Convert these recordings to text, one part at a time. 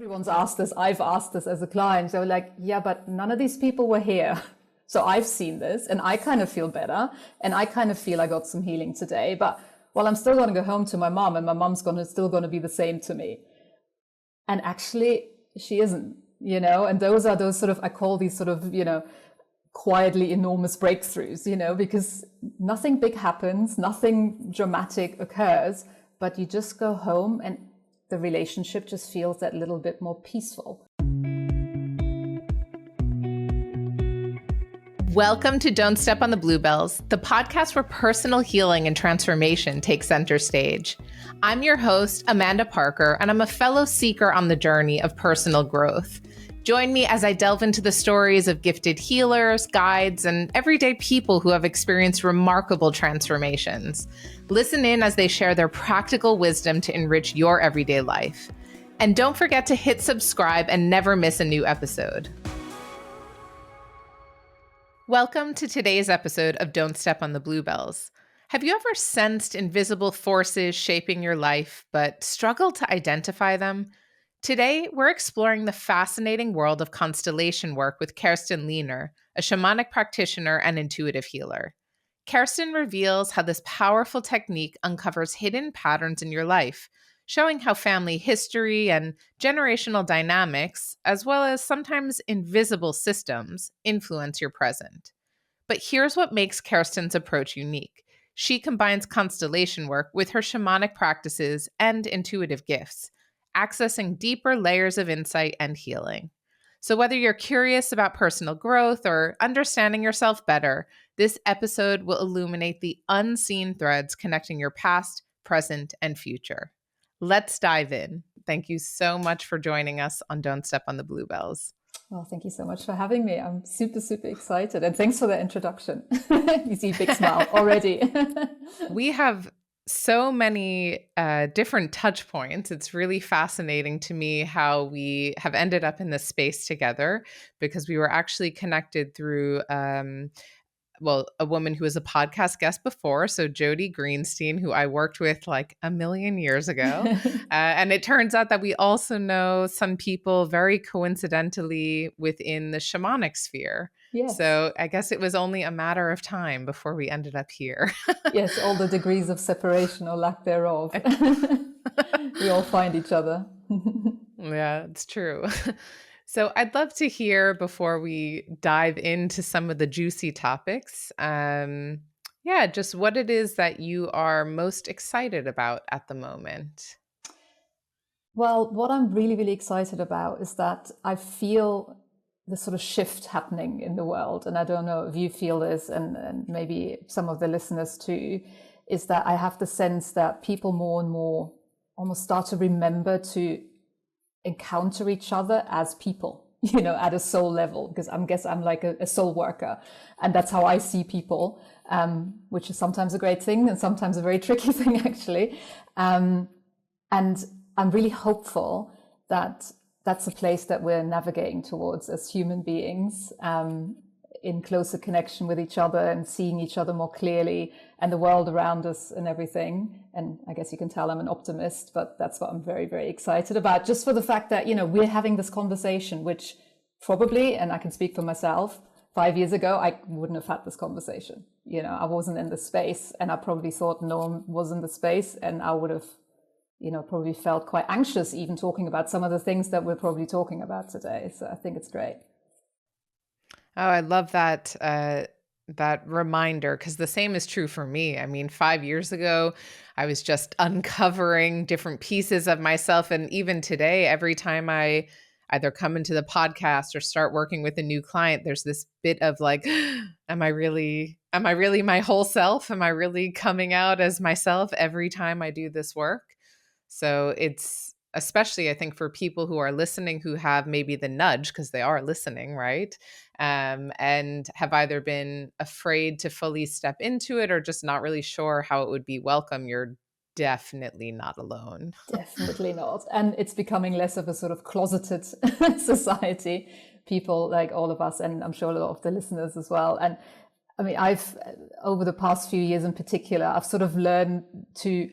Everyone's asked this. I've asked this as a client. They were like, yeah, but none of these people were here. So I've seen this and I kind of feel better. And I kind of feel I got some healing today. But well, I'm still going to go home to my mom and my mom's still going to be the same to me. And actually she isn't, and those are those sort of, I call these sort of, quietly enormous breakthroughs, because nothing big happens, nothing dramatic occurs, but you just go home and the relationship just feels that little bit more peaceful. Welcome to Don't Step on the Bluebells, the podcast where personal healing and transformation take center stage. I'm your host, Amanda Parker, and I'm a fellow seeker on the journey of personal growth. Join me as I delve into the stories of gifted healers, guides, and everyday people who have experienced remarkable transformations. Listen in as they share their practical wisdom to enrich your everyday life. And don't forget to hit subscribe and never miss a new episode. Welcome to today's episode of Don't Step on the Bluebells. Have you ever sensed invisible forces shaping your life, but struggled to identify them? Today, we're exploring the fascinating world of constellation work with Kerstin Liener, a shamanic practitioner and intuitive healer. Kerstin reveals how this powerful technique uncovers hidden patterns in your life, showing how family history and generational dynamics, as well as sometimes invisible systems, influence your present. But here's what makes Kerstin's approach unique. She combines constellation work with her shamanic practices and intuitive gifts, accessing deeper layers of insight and healing. So whether you're curious about personal growth or understanding yourself better, this episode will illuminate the unseen threads connecting your past, present, and future. Let's dive in. Thank you so much for joining us on Don't Step on the Bluebells. Well, thank you so much for having me. I'm super, super excited. And thanks for the introduction. You see a big smile already. We have so many different touch points. It's really fascinating to me how we have ended up in this space together, because we were actually connected through a woman who was a podcast guest before, so Jody Greenstein, who I worked with like a million years ago. And it turns out that we also know some people very coincidentally within the shamanic sphere. Yes. So I guess it was only a matter of time before we ended up here. Yes, all the degrees of separation or lack thereof. We all find each other. Yeah, it's true. So I'd love to hear, before we dive into some of the juicy topics, just what it is that you are most excited about at the moment. Well, what I'm really, really excited about is that I feel the sort of shift happening in the world. And I don't know if you feel this, and maybe some of the listeners too, is that I have the sense that people more and more almost start to remember to encounter each other as people, at a soul level, because I'm like a soul worker, and that's how I see people, which is sometimes a great thing and sometimes a very tricky thing, actually. And I'm really hopeful that that's a place that we're navigating towards as human beings, in closer connection with each other and seeing each other more clearly and the world around us and everything. And I guess you can tell I'm an optimist, but that's what I'm very, very excited about, just for the fact that, we're having this conversation, which probably, and I can speak for myself, 5 years ago, I wouldn't have had this conversation. I wasn't in the space, and I probably thought no one was in the space, and I would have, probably felt quite anxious even talking about some of the things that we're probably talking about today. So I think it's great. Oh, I love that reminder, because the same is true for me. I mean, 5 years ago, I was just uncovering different pieces of myself. And even today, every time I either come into the podcast or start working with a new client, there's this bit of like, am I really my whole self? Am I really coming out as myself every time I do this work? So it's especially, I think, for people who are listening, who have maybe the nudge, because they are listening, right? And have either been afraid to fully step into it or just not really sure how it would be welcome. You're definitely not alone. Definitely not. And it's becoming less of a sort of closeted society, people like all of us, and I'm sure a lot of the listeners as well. And I mean, I've, over the past few years in particular, I've sort of learned to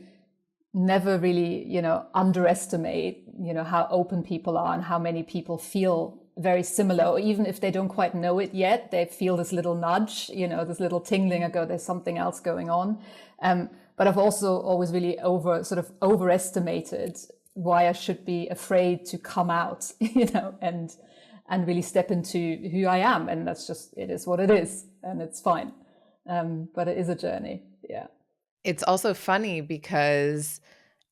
never really, underestimate how open people are and how many people feel very similar, or even if they don't quite know it yet, they feel this little nudge, this little tingling, I go, there's something else going on. But I've also always really overestimated why I should be afraid to come out, and really step into who I am. And that's just, it is what it is, and it's fine. But it is a journey. Yeah. It's also funny because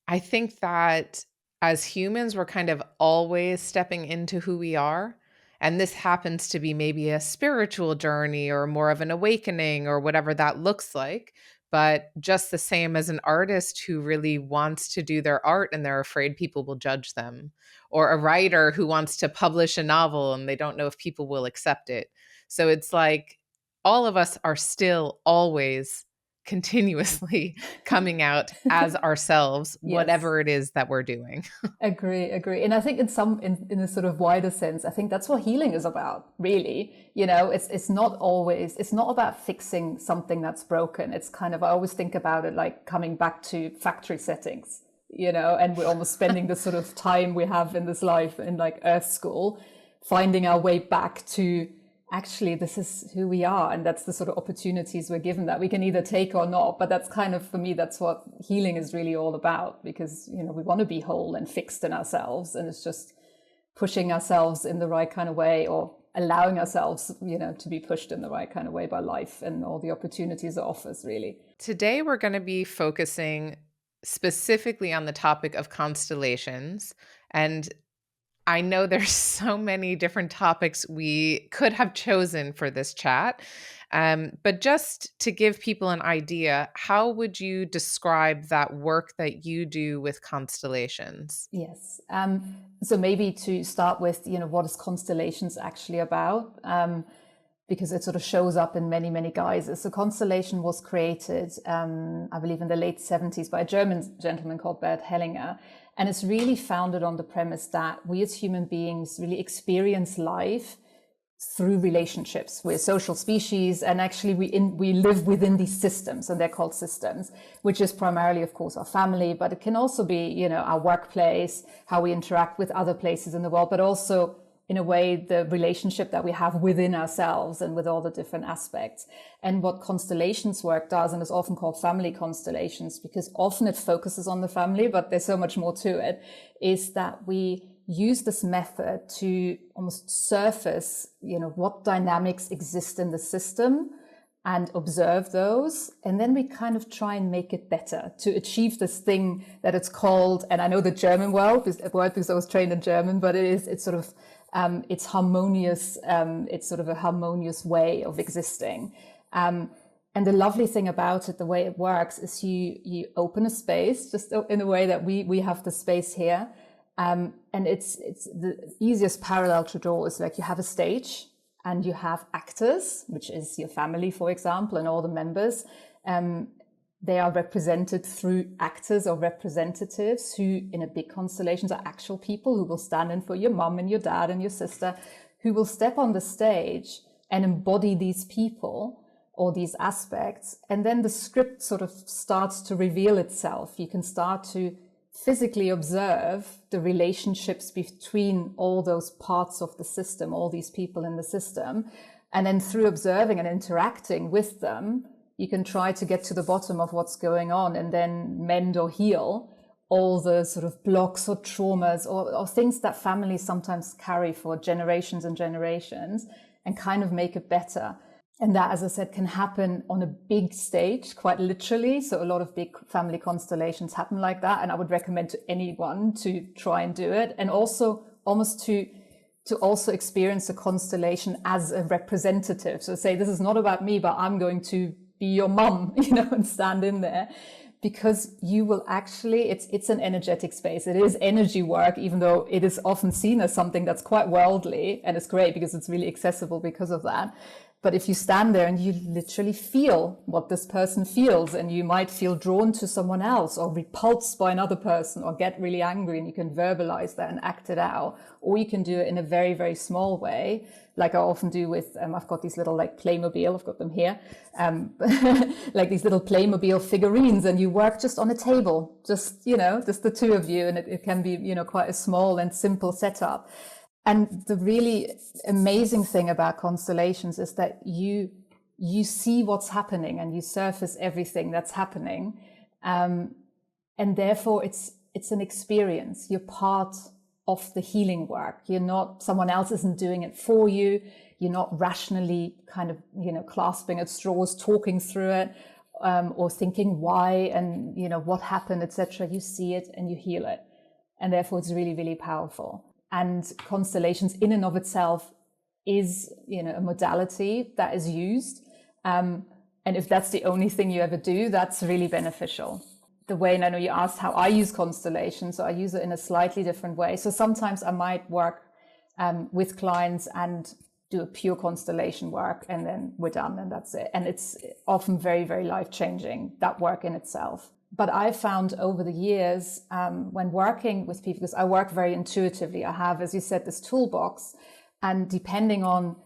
I think that as humans, we're kind of always stepping into who we are. And this happens to be maybe a spiritual journey or more of an awakening or whatever that looks like. But just the same as an artist who really wants to do their art and they're afraid people will judge them, or a writer who wants to publish a novel and they don't know if people will accept it. So it's like all of us are still always continuously coming out as ourselves, Yes. whatever it is that we're doing. Agree. And I think in a sort of wider sense, I think that's what healing is about, really. It's not about fixing something that's broken. It's kind of, I always think about it like coming back to factory settings, and we're almost spending the sort of time we have in this life in like Earth School, finding our way back to actually, this is who we are. And that's the sort of opportunities we're given that we can either take or not. But that's kind of, for me, that's what healing is really all about, because, we want to be whole and fixed in ourselves. And it's just pushing ourselves in the right kind of way, or allowing ourselves, to be pushed in the right kind of way by life and all the opportunities it offers, really. Today, we're going to be focusing specifically on the topic of constellations. And I know there's so many different topics we could have chosen for this chat, but just to give people an idea, how would you describe that work that you do with constellations? Yes. So maybe to start with, what is constellations actually about? Because it sort of shows up in many, many guises. So constellation was created, I believe in the late 70s by a German gentleman called Bert Hellinger. And it's really founded on the premise that we as human beings really experience life through relationships. We're a social species, and actually we live within these systems, and they're called systems, which is primarily, of course, our family, but it can also be, our workplace, how we interact with other places in the world, but also in a way, the relationship that we have within ourselves and with all the different aspects. And what constellations work does, and is often called family constellations, because often it focuses on the family, but there's so much more to it, is that we use this method to almost surface, what dynamics exist in the system and observe those. And then we kind of try and make it better to achieve this thing that it's called, and I know the German word because I was trained in German, but it's sort of, it's harmonious. It's sort of a harmonious way of existing. And the lovely thing about it, the way it works, is you open a space just in a way that we have the space here. And it's the easiest parallel to draw is like you have a stage and you have actors, which is your family, for example, and all the members. They are represented through actors or representatives who, in a big constellations, are actual people who will stand in for your mom and your dad and your sister, who will step on the stage and embody these people or these aspects. And then the script sort of starts to reveal itself. You can start to physically observe the relationships between all those parts of the system, all these people in the system. And then through observing and interacting with them, you can try to get to the bottom of what's going on and then mend or heal all the sort of blocks or traumas or things that families sometimes carry for generations and generations, and kind of make it better. And that, as I said, can happen on a big stage, quite literally. So a lot of big family constellations happen like that. And I would recommend to anyone to try and do it. And also almost to also experience a constellation as a representative. So say, this is not about me, but I'm going to be your mum, and stand in there, because you will actually, it's an energetic space. It is energy work, even though it is often seen as something that's quite worldly, and it's great because it's really accessible because of that. But if you stand there and you literally feel what this person feels, and you might feel drawn to someone else or repulsed by another person or get really angry, and you can verbalize that and act it out, or you can do it in a very, very small way, like I often do with, I've got these little like Playmobil, I've got them here, like these little Playmobil figurines, and you work just on a table, just the two of you, and it can be, quite a small and simple setup. And the really amazing thing about constellations is that you see what's happening and you surface everything that's happening. And therefore it's an experience. You're part of the healing work. You're not, someone else isn't doing it for you. You're not rationally kind of, clasping at straws, talking through it, or thinking why and, what happened, etc. You see it and you heal it. And therefore it's really, really powerful. And constellations in and of itself is, a modality that is used. And if that's the only thing you ever do, that's really beneficial. The way, and I know you asked how I use constellations, so I use it in a slightly different way. So sometimes I might work with clients and do a pure constellation work, and then we're done and that's it. And it's often very, very life-changing, that work in itself. But I found over the years, when working with people, because I work very intuitively, I have, as you said, this toolbox, and depending on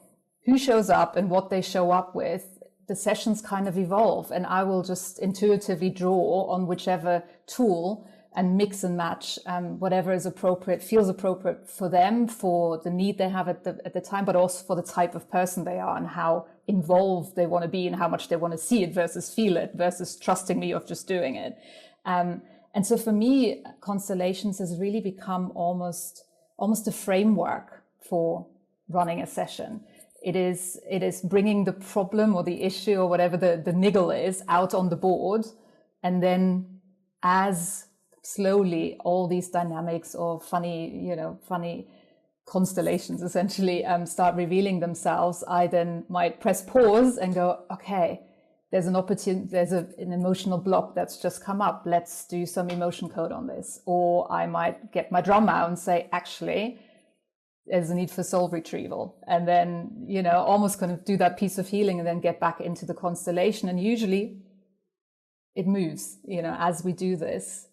who shows up and what they show up with, the sessions kind of evolve, and I will just intuitively draw on whichever tool and mix and match whatever is appropriate, feels appropriate for them, for the need they have at the time, but also for the type of person they are and how involved they want to be and how much they want to see it versus feel it versus trusting me of just doing it. And so for me, constellations has really become almost a framework for running a session. It is bringing the problem or the issue or whatever the niggle is out on the board, and then as slowly all these dynamics or funny constellations essentially start revealing themselves, I then might press pause and go, okay, there's an opportunity, there's an emotional block that's just come up. Let's do some emotion code on this. Or I might get my drum out and say, actually, there's a need for soul retrieval. And then, almost kind of do that piece of healing and then get back into the constellation. And usually it moves, as we do this.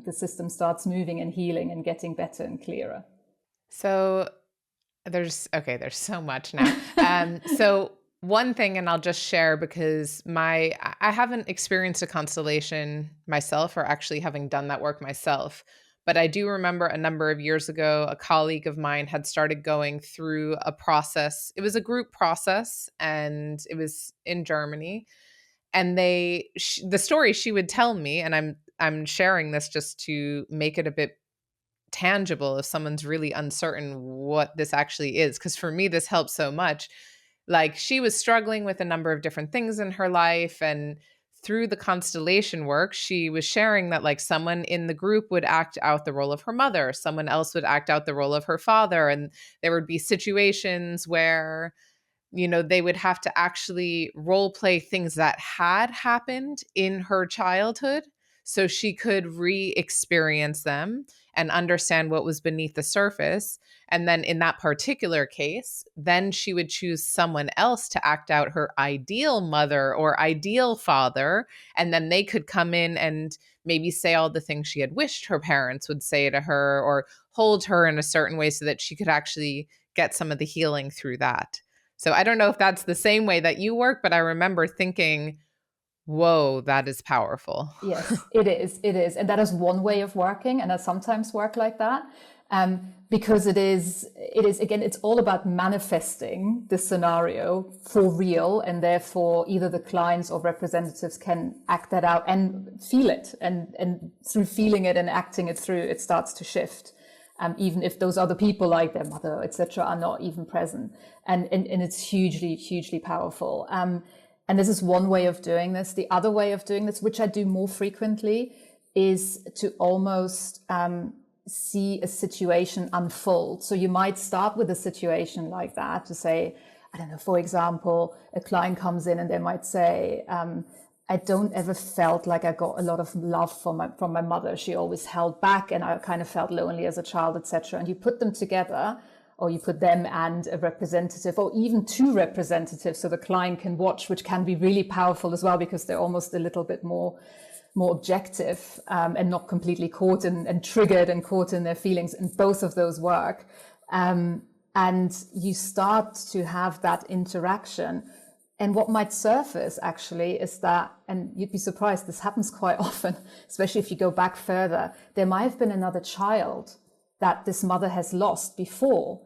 The system starts moving and healing and getting better and clearer. So there's so much now. So one thing, and I'll just share because I haven't experienced a constellation myself or actually having done that work myself, but I do remember a number of years ago, a colleague of mine had started going through a process. It was a group process and it was in Germany. And the story she would tell me, and I'm sharing this just to make it a bit tangible if someone's really uncertain what this actually is. Because for me, this helps so much. Like, she was struggling with a number of different things in her life. And through the constellation work, she was sharing that like someone in the group would act out the role of her mother. Someone else would act out the role of her father. And there would be situations where they would have to actually role play things that had happened in her childhood so she could re-experience them and understand what was beneath the surface. And then in that particular case, then she would choose someone else to act out her ideal mother or ideal father. And then they could come in and maybe say all the things she had wished her parents would say to her, or hold her in a certain way so that she could actually get some of the healing through that. So I don't know if that's the same way that you work, but I remember thinking, whoa, that is powerful. Yes, it is. It is. And that is one way of working. And I sometimes work like that because it is, again, it's all about manifesting the scenario for real. And therefore either the clients or representatives can act that out and feel it. And through feeling it and acting it through, it starts to shift. Even if those other people, like their mother, etc., are not even present. And it's hugely, hugely powerful. And this is one way of doing this. The other way of doing this, which I do more frequently, is to almost see a situation unfold. So you might start with a situation like that to say, I don't know, for example, a client comes in and they might say, I don't ever felt like I got a lot of love from my mother. She always held back and I kind of felt lonely as a child, etc. And you put them together or you put them and a representative, or even two representatives so the client can watch, which can be really powerful as well, because they're almost a little bit more objective, and not completely caught and triggered and caught in their feelings. And both of those work. And you start to have that interaction. And what might surface actually is that, and you'd be surprised, this happens quite often, especially if you go back further, there might have been another child that this mother has lost before.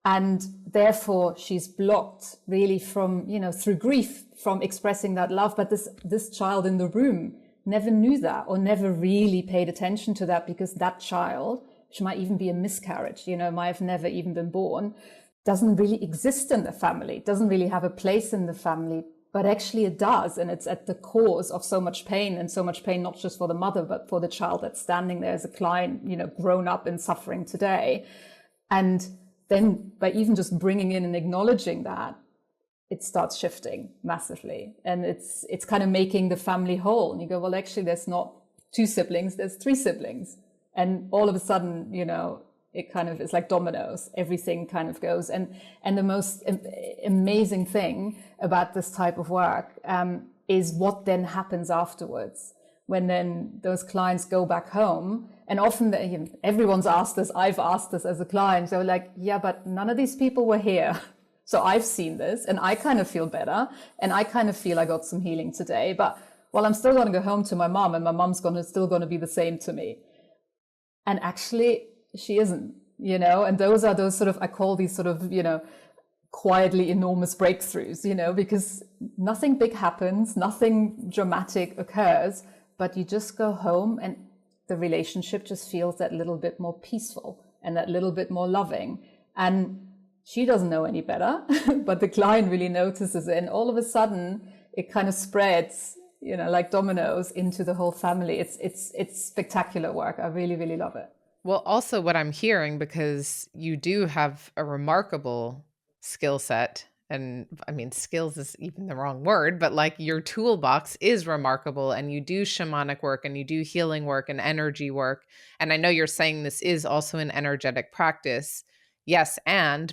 And therefore she's blocked really from, through grief, from expressing that love. But this child in the room never knew that, or never really paid attention to that, because that child, which might even be a miscarriage, might have never even been born, doesn't really exist in the family, doesn't really have a place in the family, but actually it does. And it's at the cause of so much pain, and so much pain, not just for the mother, but for the child that's standing there as a client, grown up and suffering today. And then by even just bringing in and acknowledging that, it starts shifting massively. And it's kind of making the family whole. And you go, well, actually, there's not two siblings, there's three siblings. And all of a sudden, it kind of is like dominoes. Everything kind of goes. And the most amazing thing about this type of work is what then happens afterwards. When then those clients go back home, and often everyone's asked this, I've asked this as a client. So like, yeah, but none of these people were here. So I've seen this and I kind of feel better. And I kind of feel I got some healing today. But well, I'm still going to go home to my mom, and my mom's still going to be the same to me. And actually she isn't, and those are those sort of, I call these sort of, quietly enormous breakthroughs, because nothing big happens, nothing dramatic occurs, but you just go home and the relationship just feels that little bit more peaceful and that little bit more loving. And she doesn't know any better, but the client really notices it. And all of a sudden it kind of spreads, like dominoes into the whole family. It's spectacular work. I really, really love it. Well, also what I'm hearing, because you do have a remarkable skill set, and I mean, skills is even the wrong word, but like your toolbox is remarkable, and you do shamanic work and you do healing work and energy work. And I know you're saying this is also an energetic practice. Yes,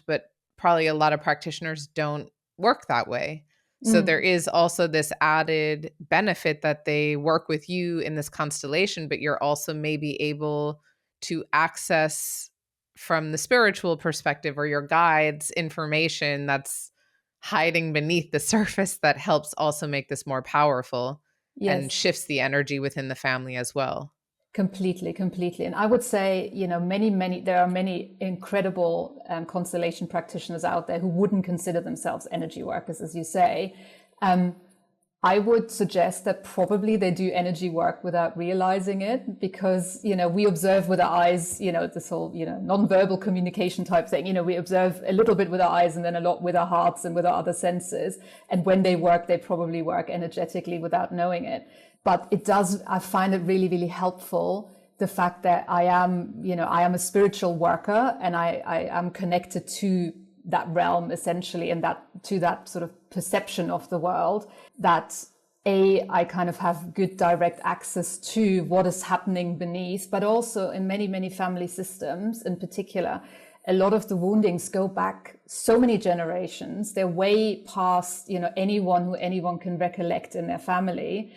but probably a lot of practitioners don't work that way. So there is also this added benefit that they work with you in this constellation, but you're also maybe able to access from the spiritual perspective or your guides information that's hiding beneath the surface that helps also make this more powerful. Yes. And shifts the energy within the family as well. Completely. And I would say, there are many incredible constellation practitioners out there who wouldn't consider themselves energy workers, as you say. I would suggest that probably they do energy work without realizing it, because, we observe with our eyes, this whole, nonverbal communication type thing. We observe a little bit with our eyes and then a lot with our hearts and with our other senses. And when they work, they probably work energetically without knowing it. But I find it really, really helpful, the fact that I am a spiritual worker, and I am connected to that realm essentially, and to that sort of perception of the world, that I kind of have good direct access to what is happening beneath. But also in many, many family systems in particular, a lot of the woundings go back so many generations. They're way past, anyone can recollect in their family.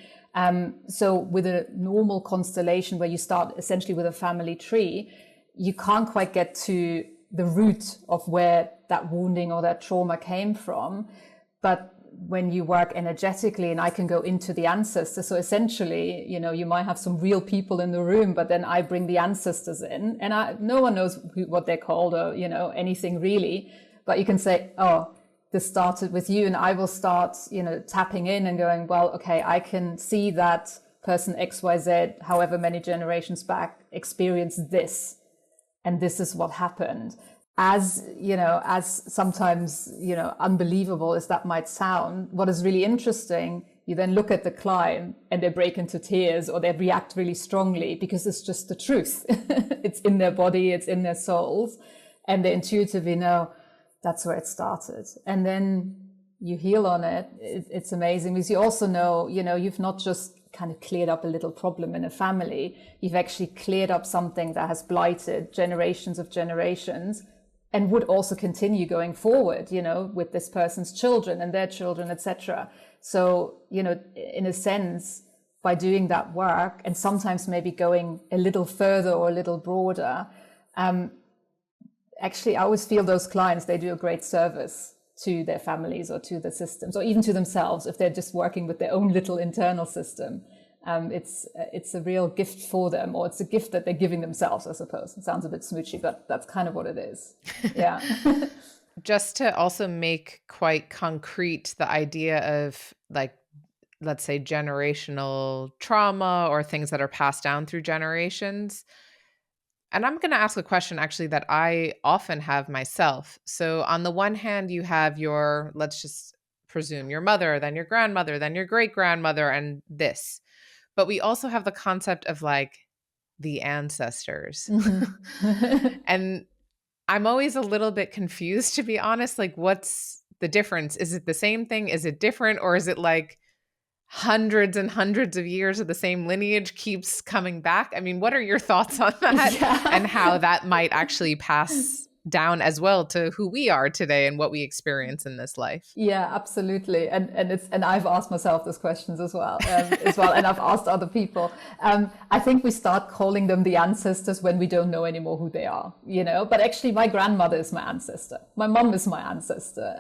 So with a normal constellation where you start essentially with a family tree, you can't quite get to the root of where that wounding or that trauma came from. But when you work energetically, and I can go into the ancestors, so essentially, you might have some real people in the room, but then I bring the ancestors in, and no one knows what they're called or, anything really. But you can say, oh, this started with you, and I will start, tapping in and going, well, okay, I can see that person XYZ, however many generations back, experienced this, and this is what happened. As sometimes, unbelievable as that might sound, what is really interesting, you then look at the client and they break into tears or they react really strongly, because it's just the truth. It's in their body, it's in their souls, and they intuitively know that's where it started. And then you heal on it. It's amazing, because you also know, you've not just kind of cleared up a little problem in a family. You've actually cleared up something that has blighted generations of generations, and would also continue going forward, with this person's children and their children, etc. So, in a sense, by doing that work and sometimes maybe going a little further or a little broader, actually, I always feel those clients, they do a great service to their families or to the systems or even to themselves if they're just working with their own little internal system. It's a real gift for them, or it's a gift that they're giving themselves, I suppose. It sounds a bit smoochy, but that's kind of what it is. Yeah. Just to also make quite concrete the idea of, like, let's say generational trauma or things that are passed down through generations. And I'm going to ask a question actually that I often have myself. So on the one hand, you have your, let's just presume your mother, then your grandmother, then your great grandmother, and this. But we also have the concept of like the ancestors. Mm-hmm. And I'm always a little bit confused, to be honest. Like, what's the difference? Is it the same thing? Is it different? Or is it like hundreds and hundreds of years of the same lineage keeps coming back? I mean, what are your thoughts on that? Yeah. And how that might actually pass down as well to who we are today and what we experience in this life? Yeah, absolutely. And I've asked myself those questions as well, and I've asked other people. I think we start calling them the ancestors when we don't know anymore who they are, but actually my grandmother is my ancestor. My mom is my ancestor.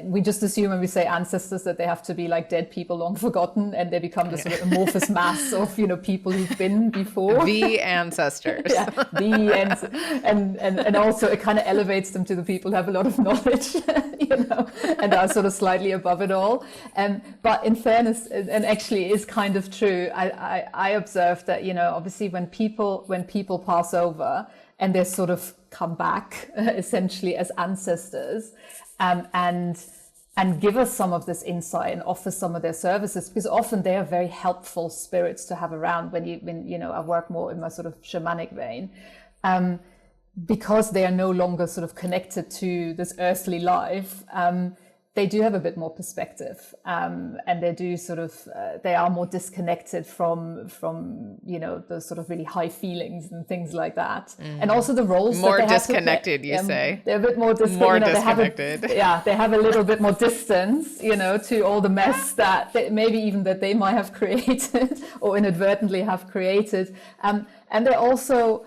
We just assume when we say ancestors that they have to be like dead people long forgotten, and they become this sort of amorphous mass of, people who've been before. The ancestors. Yeah, and also it kind of elevates them to the people who have a lot of knowledge, and are sort of slightly above it all. But in fairness, and actually is kind of true, I observed that, obviously when people pass over and they sort of come back essentially as ancestors, and give us some of this insight and offer some of their services, because often they are very helpful spirits to have around when I work more in my sort of shamanic vein, because they are no longer sort of connected to this earthly life. They do have a bit more perspective, and they do sort of they are more disconnected from those sort of really high feelings and things like that, and also the roles more that they disconnected. Have to play. You say they're a bit more disconnected. They have a little bit more distance, to all the mess that maybe even that they might have created or inadvertently have created, and they're also.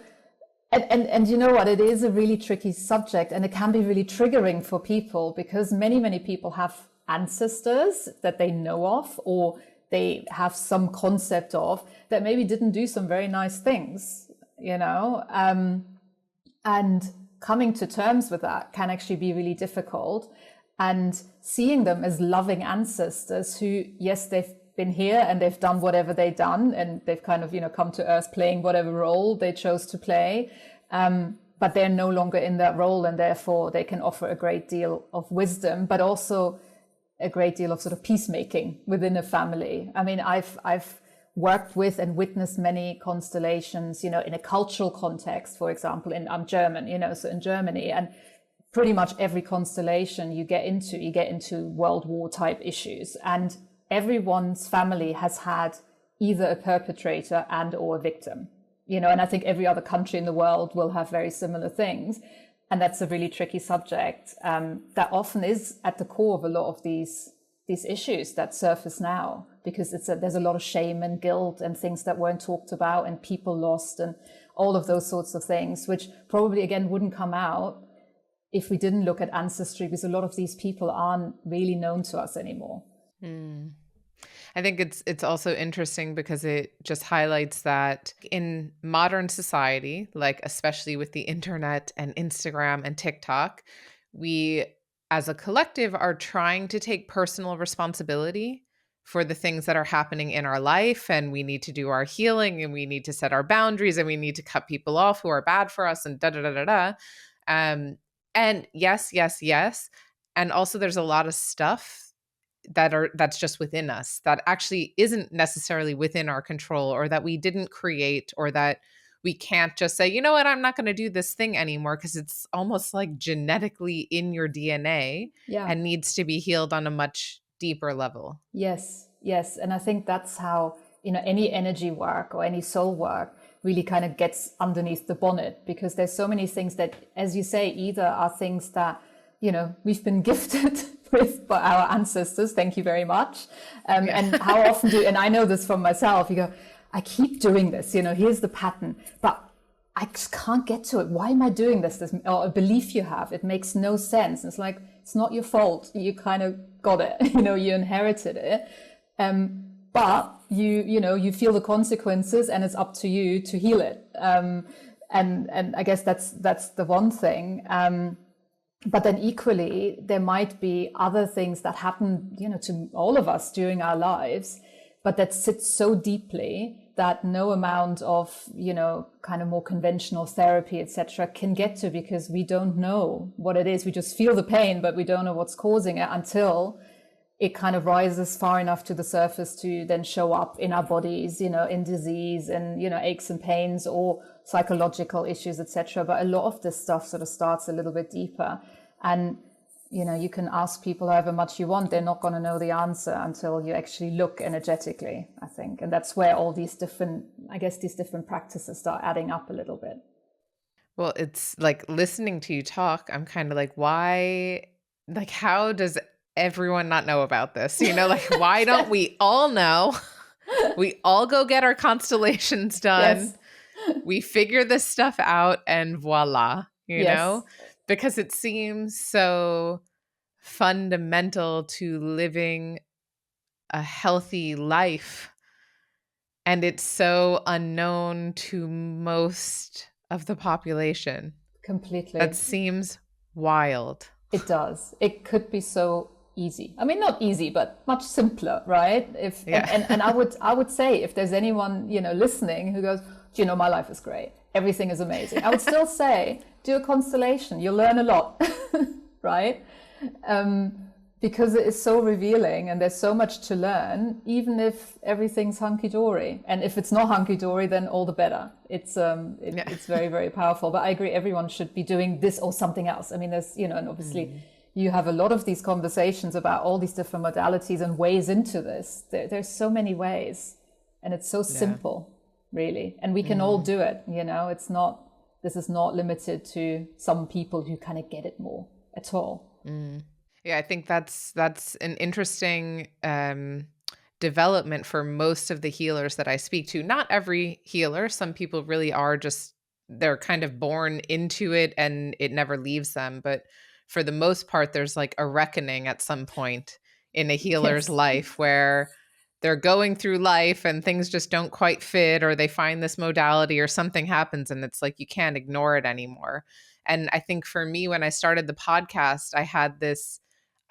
And you know what, it is a really tricky subject, and it can be really triggering for people, because many, many people have ancestors that they know of, or they have some concept of, that maybe didn't do some very nice things, and coming to terms with that can actually be really difficult. And seeing them as loving ancestors who, yes, they've been here and they've done whatever they've done, and they've kind of, come to earth playing whatever role they chose to play. But they're no longer in that role, and therefore they can offer a great deal of wisdom, but also a great deal of sort of peacemaking within a family. I mean, I've worked with and witnessed many constellations, in a cultural context, for example, I'm German, so in Germany, and pretty much every constellation you get into World War type issues, and everyone's family has had either a perpetrator and or a victim, and I think every other country in the world will have very similar things. And that's a really tricky subject that often is at the core of a lot of these issues that surface now, because there's a lot of shame and guilt and things that weren't talked about, and people lost, and all of those sorts of things, which probably again wouldn't come out if we didn't look at ancestry, because a lot of these people aren't really known to us anymore. I think it's also interesting because it just highlights that in modern society, like especially with the internet and Instagram and TikTok, we as a collective are trying to take personal responsibility for the things that are happening in our life, and we need to do our healing, and we need to set our boundaries, and we need to cut people off who are bad for us, and and yes. And also there's a lot of stuff that's just within us that actually isn't necessarily within our control, or that we didn't create, or that we can't just say, you know what, I'm not going to do this thing anymore, because it's almost like genetically in your DNA and needs to be healed on a much deeper level. Yes. And I think that's how, any energy work or any soul work really kind of gets underneath the bonnet, because there's so many things that, as you say, either are things that, you know, we've been gifted with by our ancestors. Thank you very much. And how often and I know this from myself, you go, I keep doing this, you know, here's the pattern, but I just can't get to it. Why am I doing this? Or a belief you have, it makes no sense. And it's like, it's not your fault. You kind of got it, you know, you inherited it. But you feel the consequences, and it's up to you to heal it. And I guess that's the one thing. But then equally, there might be other things that happen, you know, to all of us during our lives, but that sit so deeply that no amount of, you know, kind of more conventional therapy, etc., can get to, because we don't know what it is. We just feel the pain, but we don't know what's causing it until it kind of rises far enough to the surface to then show up in our bodies, you know, in disease and, you know, aches and pains or psychological issues, etc. But a lot of this stuff sort of starts a little bit deeper. And, you know, you can ask people however much you want, they're not going to know the answer until you actually look energetically, I think. And that's where all these different practices start adding up a little bit. Well, it's like listening to you talk, I'm kind of like, why, like, how does everyone not know about this? You know, like, why don't we all know? We all go get our constellations done. Yes. We figure this stuff out and voila, you know, because it seems so fundamental to living a healthy life. And it's so unknown to most of the population. Completely. That seems wild. It does. It could be so easy. I mean, not easy, but much simpler, right? And I would say, if there's anyone, you know, listening who goes, do you know, my life is great, everything is amazing, I would still say, do a constellation. You'll learn a lot, right? Because it is so revealing, and there's so much to learn, even if everything's hunky-dory. And if it's not hunky-dory, then all the better. It's very, very powerful. But I agree, everyone should be doing this or something else. I mean, there's, you know, and obviously you have a lot of these conversations about all these different modalities and ways into this. There's so many ways, and it's so simple, really. And we can all do it, you know. This is not limited to some people who kind of get it more at all. Yeah, I think that's an interesting development for most of the healers that I speak to. Not every healer. Some people really are they're kind of born into it and it never leaves them. But for the most part, there's like a reckoning at some point in a healer's life where they're going through life and things just don't quite fit, or they find this modality or something happens and it's like you can't ignore it anymore. And I think for me, when I started the podcast, I had this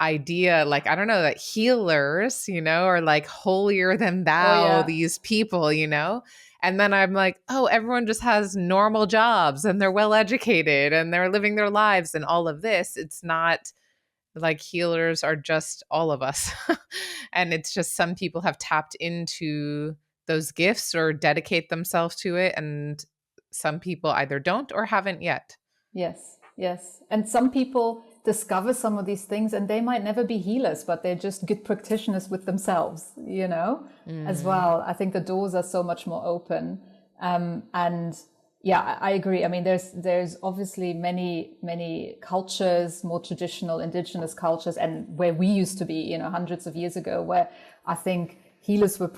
idea, like, I don't know, that healers, you know, are like holier than thou, these people, you know? And then I'm like, oh, everyone just has normal jobs and they're well educated and they're living their lives and all of this. It's not like healers are just all of us. And it's just some people have tapped into those gifts or dedicate themselves to it. And some people either don't or haven't yet. Yes. And some people discover some of these things and they might never be healers, but they're just good practitioners with themselves, you know, as well. I think the doors are so much more open. And yeah, I agree. I mean, there's obviously many cultures, more traditional indigenous cultures, and where we used to be, you know, hundreds of years ago, where I think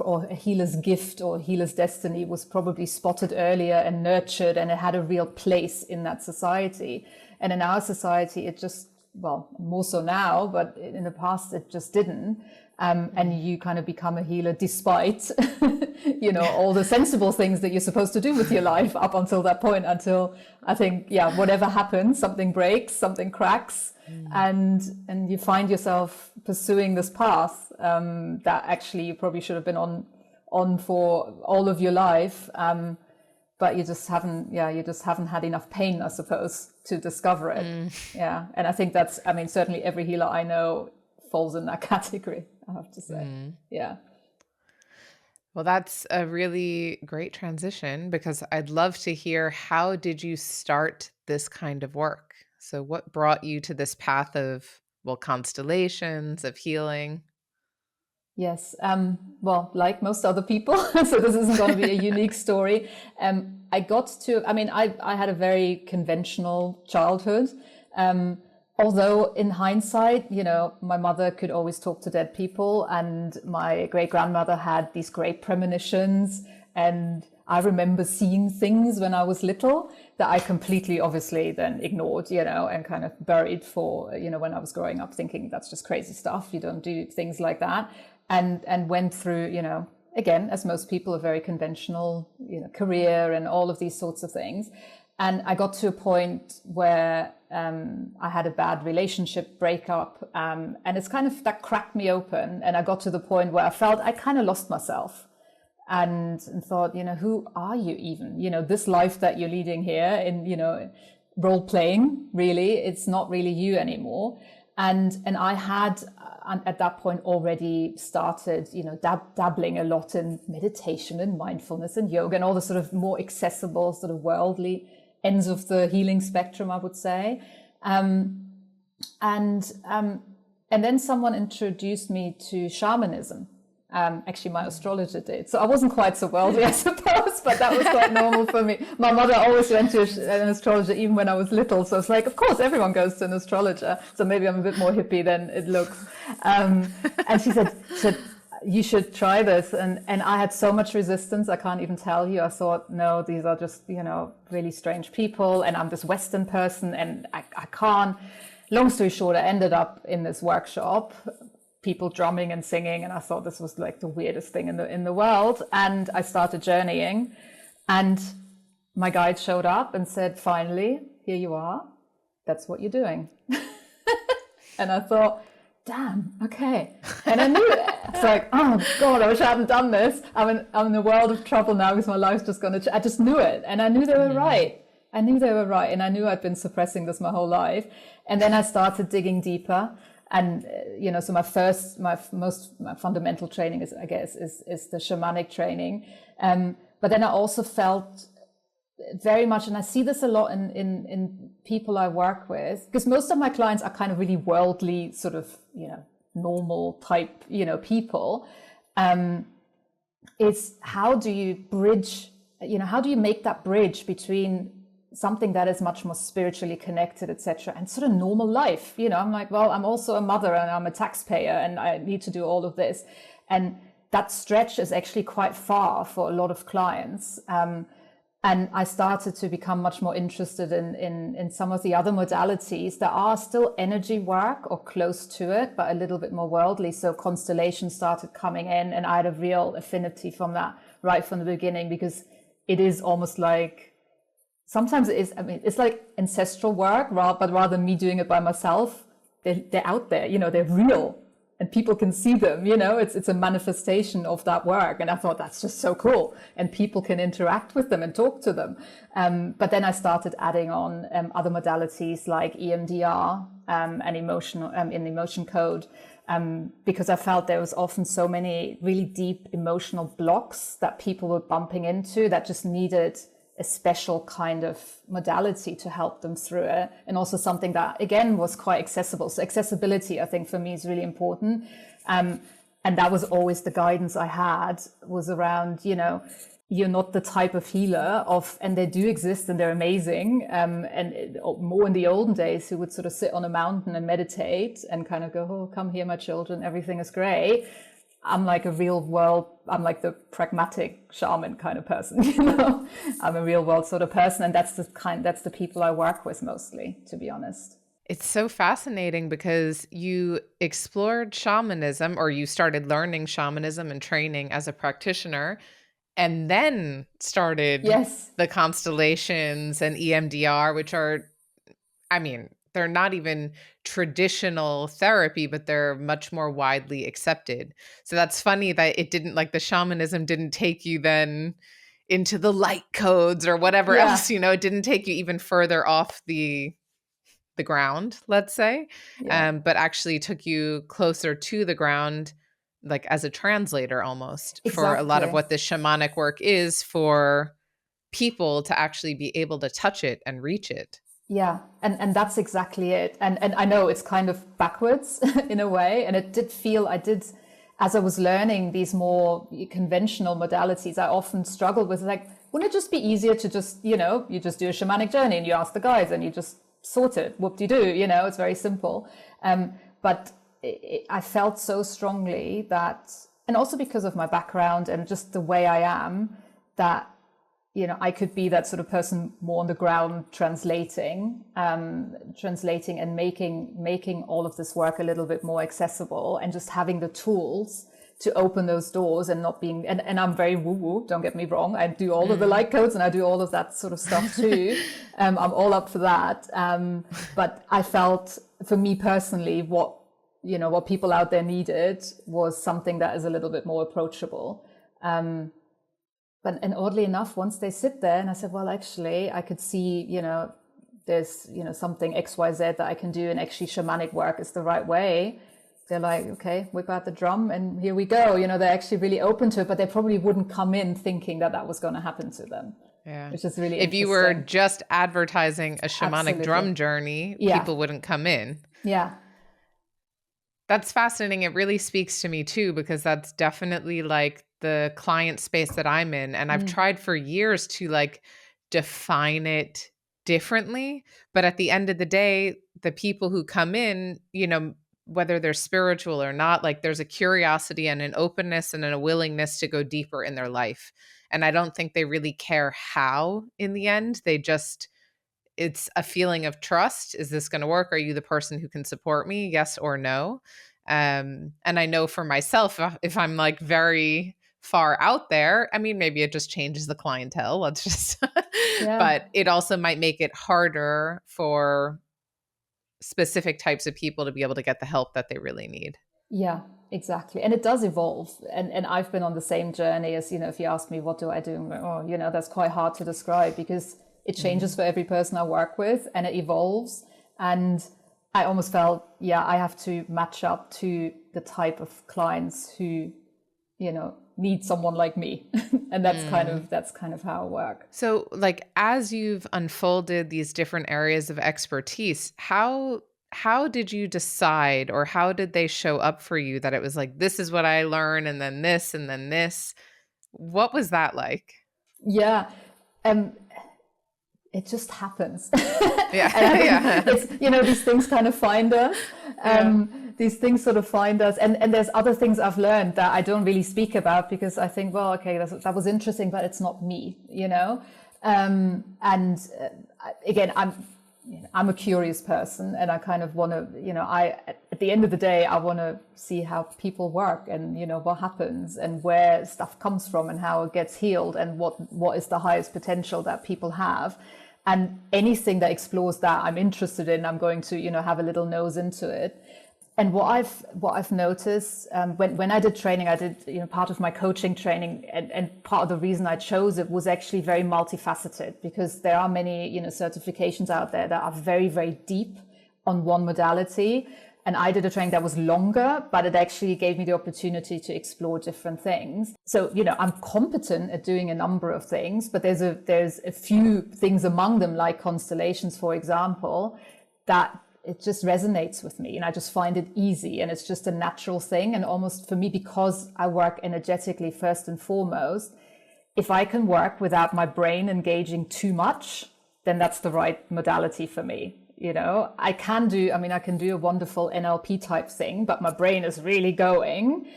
or a healer's gift or healer's destiny was probably spotted earlier and nurtured, and it had a real place in that society. And in our society, it just, well, more so now, but in the past, it just didn't. And you kind of become a healer despite, you know, all the sensible things that you're supposed to do with your life up until that point, until I think, whatever happens, something breaks, something cracks, and you find yourself pursuing this path that actually you probably should have been on for all of your life. But you just haven't had enough pain, I suppose, to discover it. Yeah. And I think certainly every healer I know falls in that category, I have to say. Yeah. Well, that's a really great transition, because I'd love to hear, how did you start this kind of work? So what brought you to this path of, constellations, of healing? Yes. Well, like most other people, so this isn't going to be a unique story. I got to, I mean, I had a very conventional childhood. Although in hindsight, you know, my mother could always talk to dead people, and my great grandmother had these great premonitions. And I remember seeing things when I was little that I completely obviously then ignored, you know, and kind of buried for, you know, when I was growing up, thinking that's just crazy stuff. You don't do things like that. And went through, you know, again, as most people, a very conventional, you know, career and all of these sorts of things. And I got to a point where I had a bad relationship breakup, and it's kind of, that cracked me open. And I got to the point where I felt I kind of lost myself, and thought, you know, who are you even? You know, this life that you're leading here in, you know, role playing, really, it's not really you anymore. And I had at that point already started, you know, dabbling a lot in meditation and mindfulness and yoga and all the sort of more accessible, sort of worldly ends of the healing spectrum, I would say. And then someone introduced me to shamanism. Actually, my astrologer did. So I wasn't quite so wealthy, I suppose, but that was quite normal for me. My mother always went to an astrologer even when I was little. So it's like, of course, everyone goes to an astrologer. So maybe I'm a bit more hippie than it looks. And she said, you should try this. And I had so much resistance, I can't even tell you. I thought, no, these are just, you know, really strange people. And I'm this Western person and I can't. Long story short, I ended up in this workshop, people drumming and singing, and I thought this was like the weirdest thing in the world. And I started journeying, and my guide showed up and said, finally, here you are. That's what you're doing. And I thought, damn, okay. And I knew it. It's like, oh God, I wish I hadn't done this. I'm in a world of trouble now because my life's just going to, I just knew it. And I knew they were right. I knew they were right. And I knew I'd been suppressing this my whole life. And then I started digging deeper. And, you know, so my fundamental training is, I guess, is the shamanic training. But then I also felt very much, and I see this a lot in people I work with, because most of my clients are kind of really worldly, sort of, you know, normal type, you know, people. Is how do you bridge, you know, how do you make that bridge between something that is much more spiritually connected, etc., and sort of normal life? You know, I'm like, well, I'm also a mother and I'm a taxpayer and I need to do all of this. And that stretch is actually quite far for a lot of clients. And I started to become much more interested in some of the other modalities that are still energy work or close to it, but a little bit more worldly. So constellations started coming in, and I had a real affinity from that right from the beginning, because it is almost like, sometimes it is, I mean, it's like ancestral work, but rather than me doing it by myself, they're out there, you know, they're real. And people can see them, you know, it's a manifestation of that work. And I thought, that's just so cool. And people can interact with them and talk to them. But then I started adding on other modalities like EMDR and emotion code, because I felt there was often so many really deep emotional blocks that people were bumping into that just needed a special kind of modality to help them through it. And also something that, again, was quite accessible. So accessibility, I think, for me is really important. And that was always the guidance I had, was around, you know, you're not the type of healer and they do exist and they're amazing. More in the olden days, who would sort of sit on a mountain and meditate and kind of go, oh, come here, my children, everything is great. I'm like a real world, I'm like the pragmatic shaman kind of person, you know. I'm a real world sort of person, and that's the people I work with mostly, to be honest. It's so fascinating because you explored shamanism, or you started learning shamanism and training as a practitioner, and then started the constellations and EMDR, which are, I mean, they're not even traditional therapy, but they're much more widely accepted. So that's funny that it didn't, like, the shamanism didn't take you then into the light codes or whatever else, you know, it didn't take you even further off the ground, let's say, but actually took you closer to the ground, like as a translator almost, for a lot of what this shamanic work is, for people to actually be able to touch it and reach it. Yeah, and that's exactly it. And I know it's kind of backwards in a way. And it did feel, as I was learning these more conventional modalities, I often struggled with, like, wouldn't it just be easier to just, you just do a shamanic journey and you ask the guides and you just sort it, whoop-de-doo, it's very simple. But I felt so strongly that, and also because of my background and just the way I am, that, I could be that sort of person more on the ground translating and making all of this work a little bit more accessible, and just having the tools to open those doors and not being, and I'm very woo-woo, don't get me wrong. I do all of the light codes and I do all of that sort of stuff too. I'm all up for that. But I felt, for me personally, what people out there needed was something that is a little bit more approachable. And oddly enough, once they sit there and I said, well, actually, I could see, there's, something XYZ that I can do, and actually shamanic work is the right way. They're like, okay, whip out the drum and here we go. They're actually really open to it, but they probably wouldn't come in thinking that was going to happen to them. Yeah. Which is really If you were just advertising a shamanic drum journey, people wouldn't come in. Yeah. That's fascinating. It really speaks to me too, because that's definitely like the client space that I'm in. And I've tried for years to like define it differently. But at the end of the day, the people who come in, whether they're spiritual or not, like there's a curiosity and an openness and a willingness to go deeper in their life. And I don't think they really care how in the end. It's a feeling of trust. Is this going to work? Are you the person who can support me? Yes or no? And I know for myself, if I'm like very far out there, I mean, maybe it just changes the clientele. Let's just, but it also might make it harder for specific types of people to be able to get the help that they really need. Yeah, exactly. And it does evolve. And I've been on the same journey as, if you ask me, what do I do? I'm like, oh, that's quite hard to describe, because it changes for every person I work with and it evolves. And I almost felt, I have to match up to the type of clients who, need someone like me. And that's kind of how I work. So like, as you've unfolded these different areas of expertise, how did you decide, or how did they show up for you that it was like, this is what I learned, and then this, and then this? What was that like? Yeah. It just happens. Yeah. It's, these things kind of find us. These things sort of find us. And there's other things I've learned that I don't really speak about, because I think, well, okay, that was interesting, but it's not me, Again, I'm a curious person, and I kind of want to, at the end of the day, I want to see how people work, and, what happens, and where stuff comes from, and how it gets healed, and what is the highest potential that people have. And anything that explores that, I'm interested in. I'm going to, have a little nose into it. And what I've noticed, when I did training, I did, part of my coaching training, and part of the reason I chose it was actually very multifaceted, because there are many, certifications out there that are very, very deep on one modality. And I did a training that was longer, but it actually gave me the opportunity to explore different things. So, I'm competent at doing a number of things, but there's a few things among them, like constellations, for example, that it just resonates with me, and I just find it easy, and it's just a natural thing. And almost for me, because I work energetically first and foremost, if I can work without my brain engaging too much, then that's the right modality for me. I can do a wonderful NLP type thing, but my brain is really going.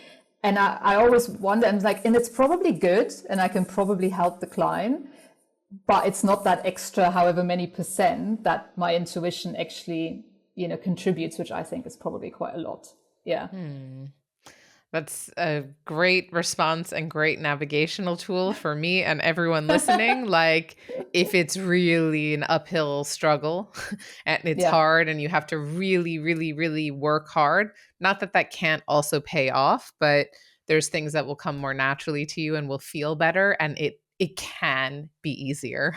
And I always wonder, and it's probably good, and I can probably help the client, but it's not that extra, however many percent that my intuition actually, contributes, which I think is probably quite a lot. Yeah. That's a great response and great navigational tool for me and everyone listening. Like, if it's really an uphill struggle and it's hard, and you have to really, really, really work hard, not that can't also pay off, but there's things that will come more naturally to you and will feel better. And it can be easier.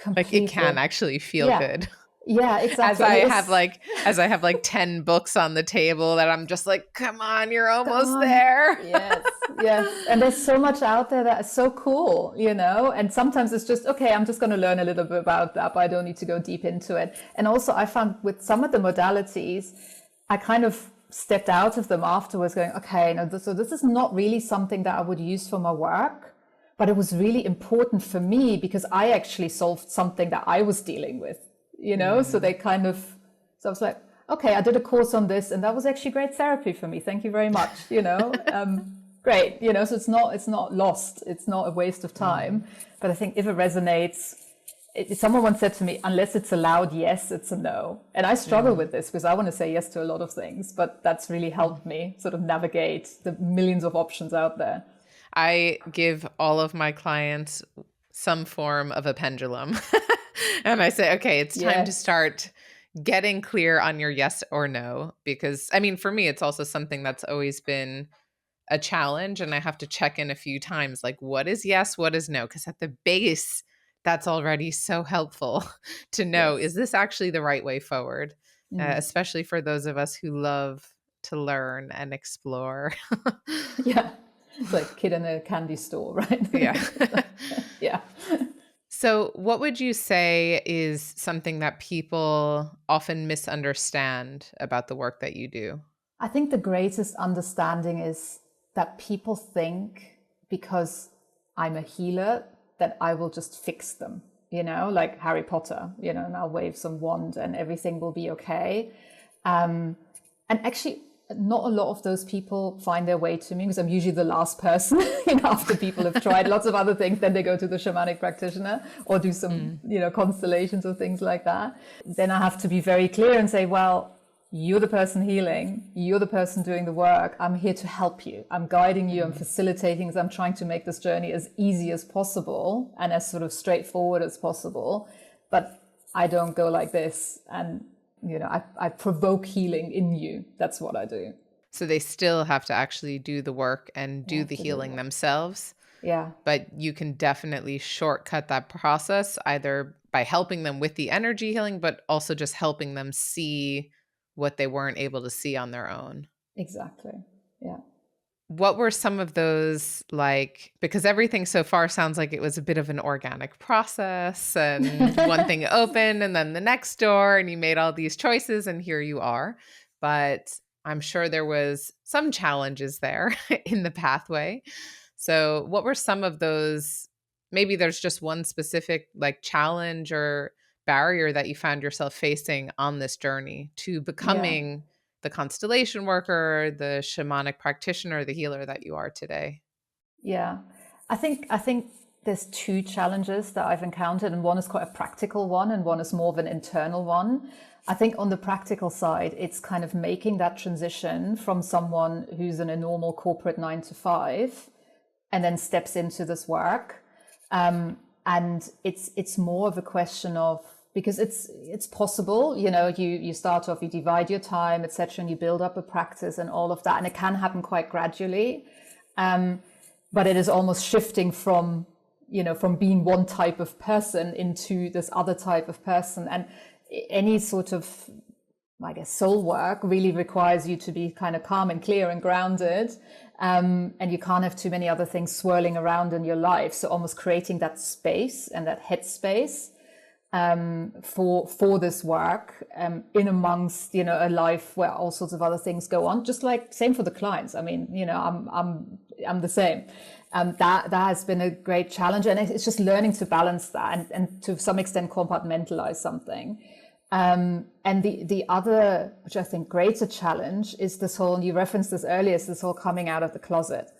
Completely. Like, it can actually feel good. Yeah, exactly. As I have like 10 books on the table that I'm just like, come on, you're almost there. Yes. And there's so much out there that is so cool, and sometimes it's just, okay, I'm just going to learn a little bit about that, but I don't need to go deep into it. And also I found with some of the modalities, I kind of stepped out of them afterwards going, okay, no, so this is not really something that I would use for my work, but it was really important for me because I actually solved something that I was dealing with, so they kind of, so I was like, okay, I did a course on this and that was actually great therapy for me. Thank you very much. Great. So it's not lost. It's not a waste of time. But I think if it resonates, someone once said to me, unless it's a loud yes, it's a no. And I struggle with this because I want to say yes to a lot of things, but that's really helped me sort of navigate the millions of options out there. I give all of my clients some form of a pendulum. And I say, okay, it's time to start getting clear on your yes or no. Because, I mean, for me, it's also something that's always been a challenge. And I have to check in a few times, like, what is yes, what is no? Because at the base, that's already so helpful to know, is this actually the right way forward? Especially for those of us who love to learn and explore. Yeah. It's like kid in a candy store, right? Yeah. Yeah. So what would you say is something that people often misunderstand about the work that you do? I think the greatest understanding is that people think because I'm a healer that I will just fix them, like Harry Potter, and I'll wave some wand and everything will be okay. And actually, not a lot of those people find their way to me because I'm usually the last person, after people have tried lots of other things, then they go to the shamanic practitioner or do some, constellations or things like that. Then I have to be very clear and say, well, you're the person healing, you're the person doing the work. I'm here to help you. I'm guiding you, I'm facilitating, I'm trying to make this journey as easy as possible and as sort of straightforward as possible. But I don't go like this. And I provoke healing in you. That's what I do. So they still have to actually do the work and do the healing themselves. Yeah. But you can definitely shortcut that process either by helping them with the energy healing, but also just helping them see what they weren't able to see on their own. Exactly. Yeah. What were some of those, because everything so far sounds like it was a bit of an organic process and one thing opened and then the next door and you made all these choices and here you are. But I'm sure there was some challenges there in the pathway. So what were some of those? Maybe there's just one specific challenge or barrier that you found yourself facing on this journey to becoming the constellation worker, the shamanic practitioner, the healer that you are today? Yeah, I think there's two challenges that I've encountered, and one is quite a practical one and one is more of an internal one. I think on the practical side, it's kind of making that transition from someone who's in a normal corporate 9 to 5 and then steps into this work. And it's more of a question of, because it's possible, you start off, you divide your time, etc., and you build up a practice and all of that, and it can happen quite gradually. But it is almost shifting from being one type of person into this other type of person. And any sort of, I guess, soul work really requires you to be kind of calm and clear and grounded. And you can't have too many other things swirling around in your life. So almost creating that space and that headspace for this work, in amongst, a life where all sorts of other things go on, just like same for the clients. I mean, I'm the same. That has been a great challenge, and it's just learning to balance that and to some extent compartmentalize something. And the other, which I think greater challenge, is this whole, and you referenced this earlier, is this whole coming out of the closet.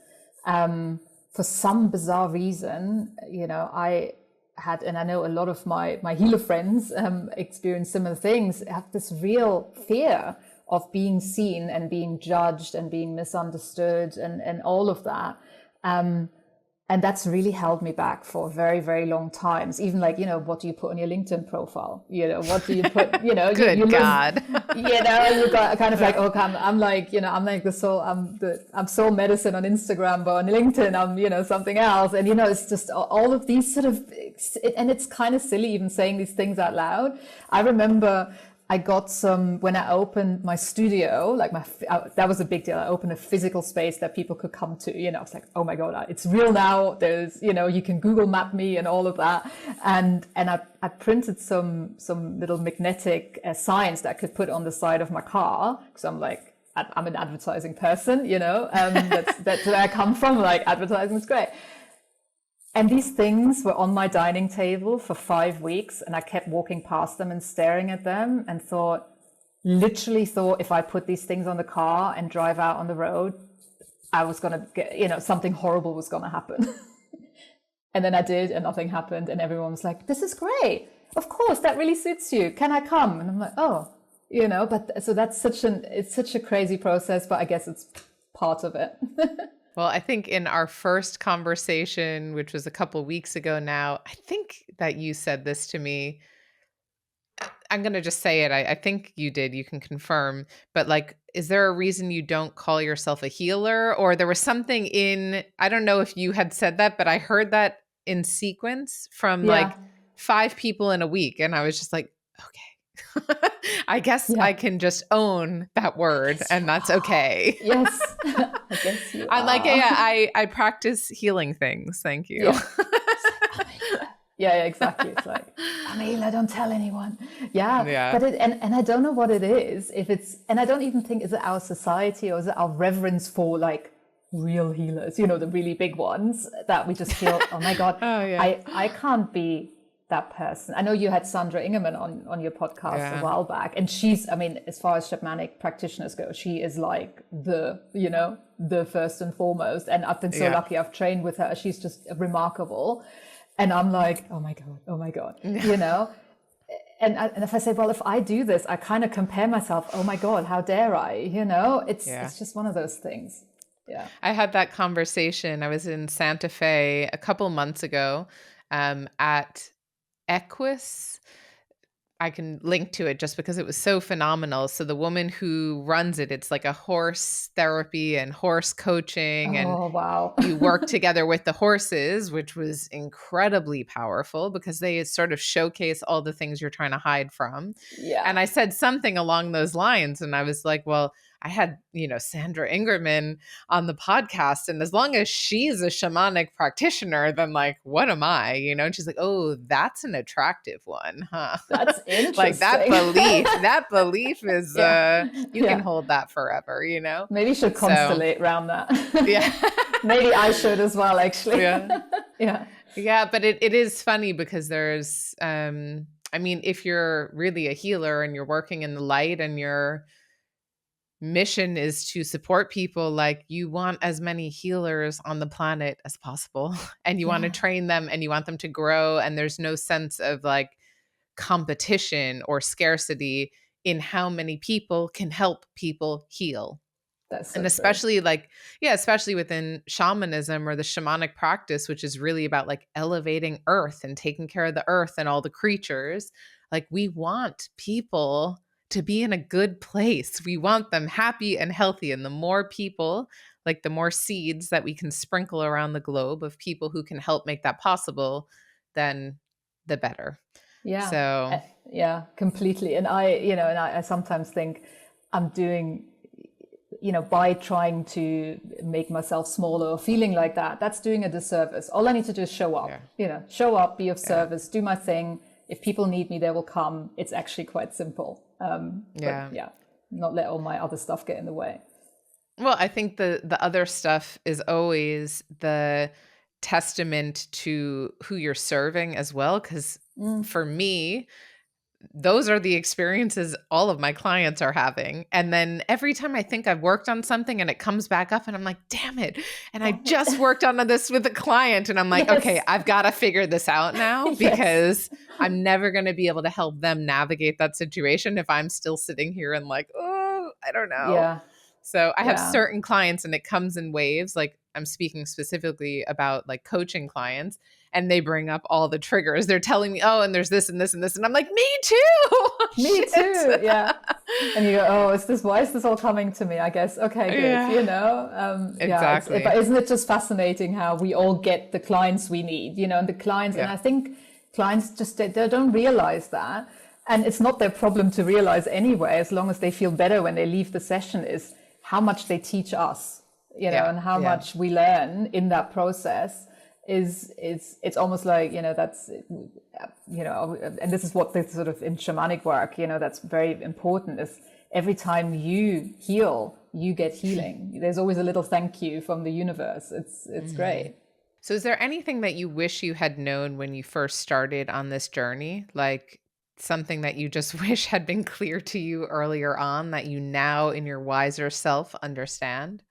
For some bizarre reason, I had, and I know a lot of my healer friends experience similar things, have this real fear of being seen and being judged and being misunderstood and all of that. And that's really held me back for very, very long times. Even what do you put on your LinkedIn profile? What do you put, Good God. You got kind of like, okay, I'm like, I'm like I'm soul medicine on Instagram, but on LinkedIn, I'm, something else. And, it's just all of these sort of, and it's kind of silly even saying these things out loud. I remember I got when I opened my studio, that was a big deal. I opened a physical space that people could come to, I was like, oh my God, it's real now. There's, you can Google map me and all of that. And I printed some little magnetic signs that I could put on the side of my car. Cause I'm like, I'm an advertising person, that's where I come from. Like, advertising is great. And these things were on my dining table for 5 weeks, and I kept walking past them and staring at them and literally thought if I put these things on the car and drive out on the road, I was going to get, something horrible was going to happen. And then I did, and nothing happened. And everyone was like, this is great. Of course, that really suits you. Can I come? And I'm like, oh, but so it's such a crazy process, but I guess it's part of it. Well, I think in our first conversation, which was a couple weeks ago now, I think that you said this to me. I'm going to just say it. I think you did. You can confirm. But like, is there a reason you don't call yourself a healer? Or there was something I don't know if you had said that, but I heard that in sequence from like 5 people in a week. And I was just like, okay, I guess I can just own that word and that's okay. Yes. I guess you I'm are. like, yeah, I practice healing things. Thank you. Yeah. Yeah, exactly. It's like, I'm a healer, don't tell anyone. Yeah. But and I don't know what it is. And I don't even think, is it our society or is it our reverence for like real healers, the really big ones that we just feel, oh my God, I can't be that person. I know you had Sandra Ingerman on your podcast a while back, and she's, as far as shamanic practitioners go, she is like the first and foremost. And I've been so lucky. I've trained with her. She's just remarkable. And I'm like, oh my God, And if I say, well, if I do this, I kind of compare myself, oh my God, how dare I, it's just one of those things. Yeah. I had that conversation. I was in Santa Fe a couple months ago at Equus. I can link to it just because it was so phenomenal. So the woman who runs it, it's like a horse therapy and horse coaching. And wow. You work together with the horses, which was incredibly powerful because they sort of showcase all the things you're trying to hide from. Yeah. And I said something along those lines. And I was like, well, I had, Sandra Ingerman on the podcast. And as long as she's a shamanic practitioner, then like, what am I? And she's like, oh, that's an attractive one, huh? That's interesting. Like that belief is, you can hold that forever, Maybe you should constellate around that. Yeah. Maybe I should as well, actually. Yeah. Yeah. Yeah. But it is funny because there's, if you're really a healer and you're working in the light and your mission is to support people, like you want as many healers on the planet as possible and you want to train them and you want them to grow. And there's no sense of like competition or scarcity in how many people can help people heal. That's so and especially true. Especially within shamanism or the shamanic practice, which is really about like elevating earth and taking care of the earth and all the creatures. Like we want people to be in a good place. We want them happy and healthy. And the more people, like the more seeds that we can sprinkle around the globe of people who can help make that possible, then the better. Yeah. So yeah, completely. And I sometimes think I'm doing, by trying to make myself smaller or feeling like that, that's doing a disservice. All I need to do is show up, show up, be of service, do my thing. If people need me, they will come. It's actually quite simple. But not let all my other stuff get in the way. Well, I think the other stuff is always the testament to who you're serving as well. Because for me, those are the experiences all of my clients are having. And then every time I think I've worked on something and it comes back up and I'm like, damn it. And I just worked on this with a client and I'm like, okay, I've got to figure this out now because I'm never going to be able to help them navigate that situation if I'm still sitting here and like, oh, I don't know. Yeah. So I have certain clients and it comes in waves. Like I'm speaking specifically about like coaching clients. And they bring up all the triggers. They're telling me, oh, and there's this and this and this. And I'm like, me too. Me too. Yeah. And you go, oh, why is this all coming to me? I guess, okay, good. Exactly. But isn't it just fascinating how we all get the clients we need, and the clients, and I think clients just, they don't realize that. And it's not their problem to realize anyway, as long as they feel better when they leave the session, is how much they teach us, and how much we learn in that process. It's almost like, that's, and this is what the sort of in shamanic work, that's very important, is every time you heal, you get healing. There's always a little thank you from the universe. It's great. So is there anything that you wish you had known when you first started on this journey? Like something that you just wish had been clear to you earlier on that you now in your wiser self understand?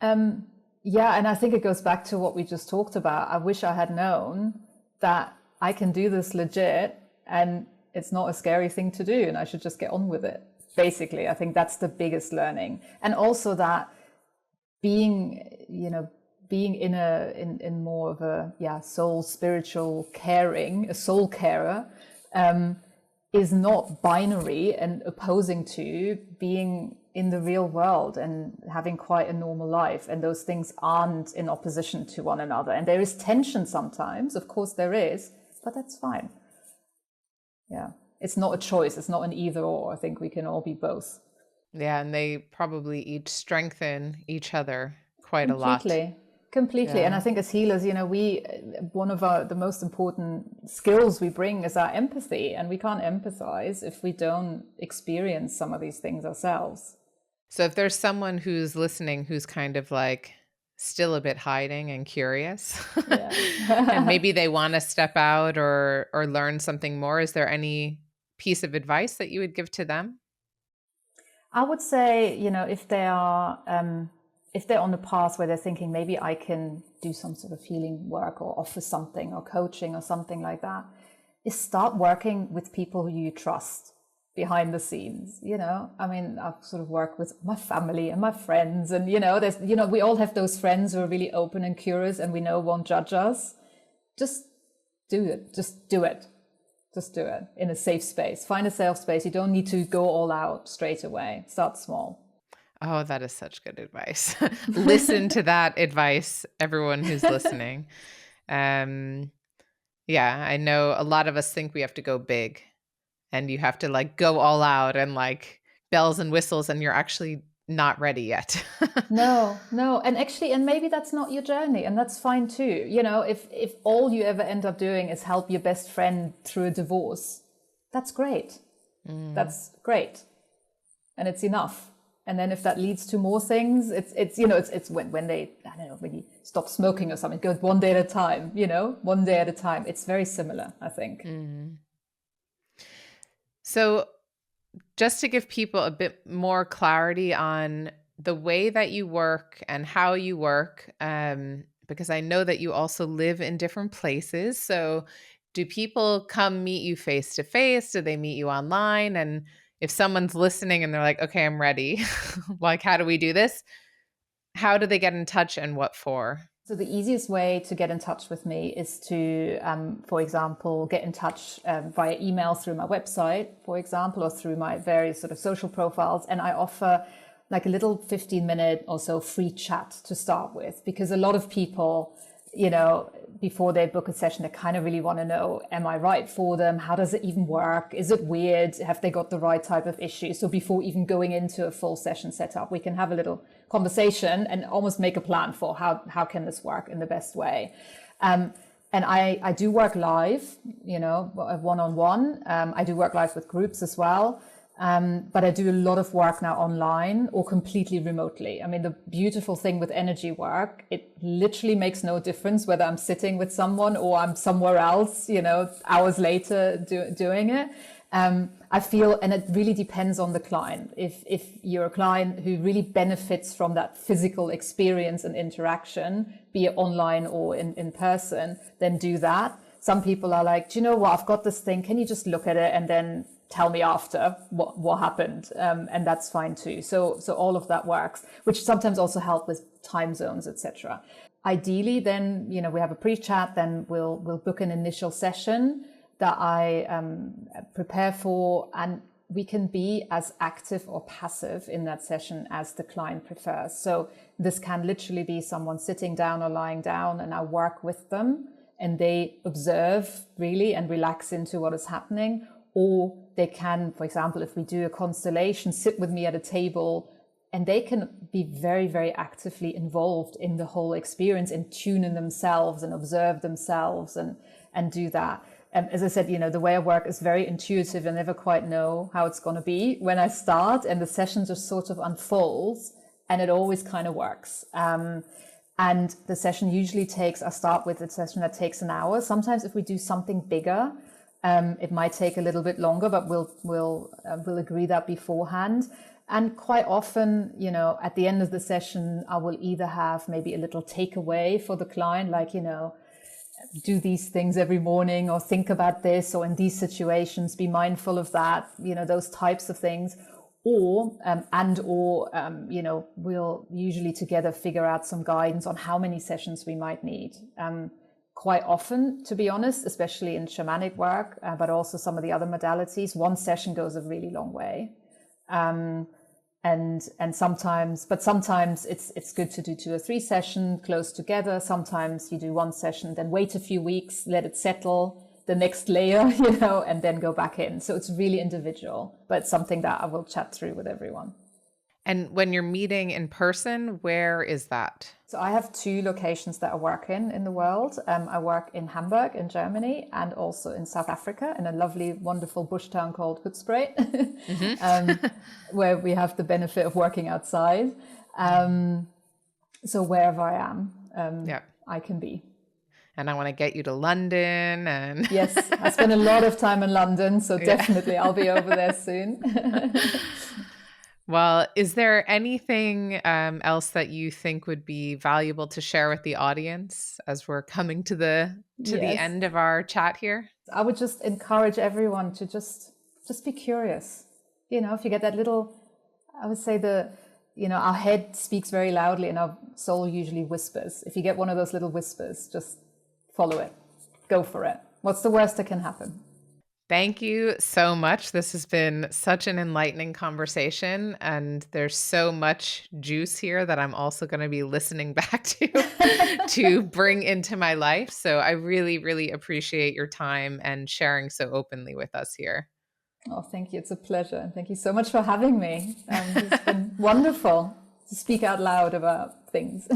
Um, yeah, and I think it goes back to what we just talked about. I wish I had known that I can do this legit and it's not a scary thing to do and I should just get on with it. Basically, I think that's the biggest learning. And also that being, being in more of a soul spiritual caring, a soul carer, is not binary and opposing to being in the real world and having quite a normal life. And those things aren't in opposition to one another. And there is tension sometimes, of course there is, but that's fine. Yeah, it's not a choice. It's not an either or. I think we can all be both. Yeah, and they probably each strengthen each other quite a lot. Completely. Yeah. And I think as healers, one of the most important skills we bring is our empathy. And we can't empathize if we don't experience some of these things ourselves. So if there's someone who's listening who's kind of like still a bit hiding and curious, and maybe they want to step out or learn something more, is there any piece of advice that you would give to them? I would say, if they are, if they're on a path where they're thinking maybe I can do some sort of healing work or offer something or coaching or something like that, is start working with people who you trust behind the scenes. I've sort of worked with my family and my friends, and there's we all have those friends who are really open and curious and we know won't judge us. Just do it. Just do it in a safe space. Find a safe space. You don't need to go all out straight away. Start small. Oh, that is such good advice. Listen to that advice, everyone who's listening. Yeah, I know a lot of us think we have to go big and you have to like go all out and like bells and whistles, and you're actually not ready yet. No. And maybe that's not your journey, and that's fine too. If all you ever end up doing is help your best friend through a divorce, that's great. That's great. And it's enough. And then if that leads to more things, it's when they, I don't know, when you stop smoking or something, it goes one day at a time, one day at a time. It's very similar, I think. So just to give people a bit more clarity on the way that you work and how you work, because I know that you also live in different places. So do people come meet you face to face? Do they meet you online? And if someone's listening and they're like, okay, I'm ready, like, how do we do this? How do they get in touch and what for? So the easiest way to get in touch with me is to, for example, get in touch via email through my website, for example, or through my various sort of social profiles. And I offer like a little 15-minute or so free chat to start with, because a lot of people, before they book a session, they kind of really want to know, am I right for them? How does it even work? Is it weird? Have they got the right type of issue? So before even going into a full session setup, we can have a little conversation and almost make a plan for how can this work in the best way. And I do work live, one-on-one. I do work live with groups as well. But I do a lot of work now online or completely remotely. I mean, the beautiful thing with energy work, it literally makes no difference whether I'm sitting with someone or I'm somewhere else, hours later doing it. I feel, and it really depends on the client. If you're a client who really benefits from that physical experience and interaction, be it online or in person, then do that. Some people are like, do you know what? I've got this thing. Can you just look at it and then tell me after what happened? And that's fine too. So all of that works, which sometimes also help with time zones, etc. Ideally, then, we have a pre-chat, then we'll book an initial session that I prepare for, and we can be as active or passive in that session as the client prefers. So this can literally be someone sitting down or lying down, and I work with them and they observe really and relax into what is happening. Or they can, for example, if we do a constellation, sit with me at a table, and they can be very, very actively involved in the whole experience and tune in themselves and observe themselves and do that. As I said, the way I work is very intuitive. I never quite know how it's going to be when I start, and the session just sort of unfolds, and it always kind of works. And the session usually I start with a session that takes an hour. Sometimes if we do something bigger, it might take a little bit longer, but we'll agree that beforehand. And quite often, at the end of the session, I will either have maybe a little takeaway for the client, like, do these things every morning, or think about this, or in these situations, be mindful of that, those types of things. Or we'll usually together figure out some guidance on how many sessions we might need. Quite often, to be honest, especially in shamanic work, but also some of the other modalities, one session goes a really long way. And sometimes it's good to do 2 or 3 sessions close together. Sometimes you do one session, then wait a few weeks, let it settle, the next layer, and then go back in. So it's really individual, but something that I will chat through with everyone. And when you're meeting in person, where is that? So I have 2 locations that I work in the world. I work in Hamburg in Germany, and also in South Africa in a lovely, wonderful bush town called Hoedspruit, where we have the benefit of working outside. So wherever I am, I can be. And I want to get you to London. And yes, I spend a lot of time in London, so definitely I'll be over there soon. Well, is there anything else that you think would be valuable to share with the audience as we're coming to the end of our chat here? I would just encourage everyone to just be curious. If you get that little, I would say our head speaks very loudly and our soul usually whispers. If you get one of those little whispers, just follow it. Go for it. What's the worst that can happen? Thank you so much. This has been such an enlightening conversation, and there's so much juice here that I'm also going to be listening back to bring into my life. So I really, really appreciate your time and sharing so openly with us here. Oh, thank you. It's a pleasure. And thank you so much for having me. It's been wonderful to speak out loud about things.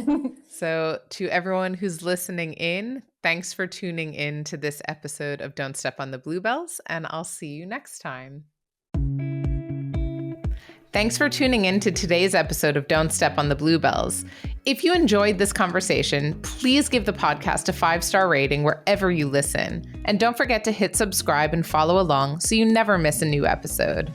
So to everyone who's listening in, thanks for tuning in to this episode of Don't Step on the Bluebells, and I'll see you next time. Thanks for tuning in to today's episode of Don't Step on the Bluebells. If you enjoyed this conversation, please give the podcast a 5-star rating wherever you listen. And don't forget to hit subscribe and follow along so you never miss a new episode.